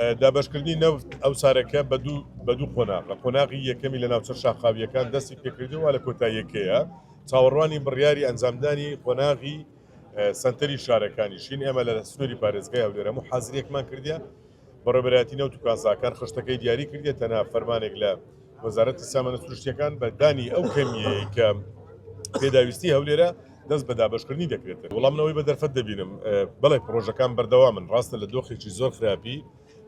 دابشکردنی نەفت ئەو سارەکە بە دوو قۆناغە قۆناغی یەکەمی لە ناوچە شاخاویەکان دەستی پێکردووە لە کۆتاییەکەیە چاوەڕوانی بڕیاری ئەنجامدانی قۆناغی سنتەری شارەکانی شین ئێمە لە سنووری پارێزگای هەولێرە و حازریەکمان کردیا بەڕێبەرایەتی نەوت و کانساکان خشتەکەی دیاری کردێت تەنها فەرمانێک لە وەزارەتی سامانە سروشتیەکان بەدانی ئەو کەمیەیە کە پێداویستی هەولێرە دەست بە دابشکردنی دەکرێت وەڵامنەوەی بە دەرفەت دەبینم بەڵێ پرۆژەکان بەردەوامن ڕاستە لە دۆخێکی زۆر خراپی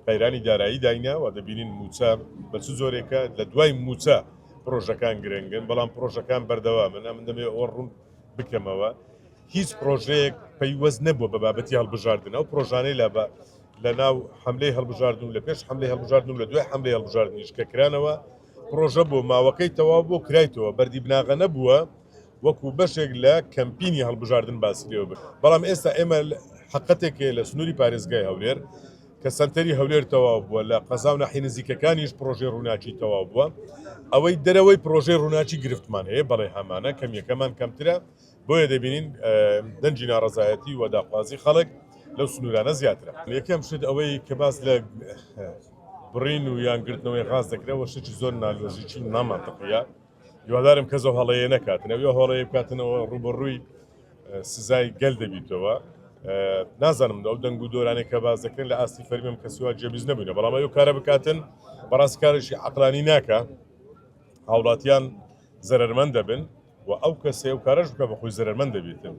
قەیرانی دارایی دایناوە دەبینین موچە بە چ زۆرێکە لە دوای موچە پرۆژەکان گرنگن بەڵام پرۆژەکان بەردەوامن ئەمن دەبێ ئەوە ڕوون بکەمەوە هیچ پرۆژەیەک پەیوەست نەبووە بە بابەتی هەڵبژاردن ئەو پرۆژانەی لە ناو حملەی هەڵبژاردن و لە پێش حملەی هەڵبژاردن و لە دوای حملەی هەڵبژاردنیش کە کرانەوە پرۆژە بۆ ماوەکەی تەواو بۆ کرایتەوە بەردی بناغە نەبووە وەکو بەشێک لە کەمپینی هەڵبژاردن باسیەوە بێت بەڵام ئێستا ئێمە حقەتێکێ لە سنووری پارێزگای هەولێر کە سنتەری هەولێر تەواو بووە لە قەزا و ناحیە نزیکەکانیش پرۆژەی ڕووناچی تەواو بووە ئەوەی دەرەوەی پرۆژەی ڕووناچی گرفتمان هەیە بەڵێ هەمانە کەمیەکەمان کەمترە بۆیە دەبینین دەنجی ناڕەزایەتی و داخوازی خەڵک لەو سنوورانە زیاترە یەکەم شت ئەوەی کە باس لە بڕین و یانگرتنەوەی غاز دەکرێەوە شتی زۆر نالۆژیکی نامانتەقیە هیوادارم کەس ئەو هەڵەیە نەکاتنەوە هەڵەیە بکاتنەوە ڕوبەڕووی سزای گەل دەبیتەوە نازانم ئەو دەنگ و دۆرانێک کە باز دەکرێن لە ئاستی فەرمیم کەسیوا جێبیز نەبووینە بەڵام ئەو کارە بکاتن بەڕاستی کارێکی عەقلانی ناکە هاوڵاتیان زەرەرمەند دەبن و ئەو کەسێ و کارەش بکە بەخۆی زەرەرمەند دەبێتن.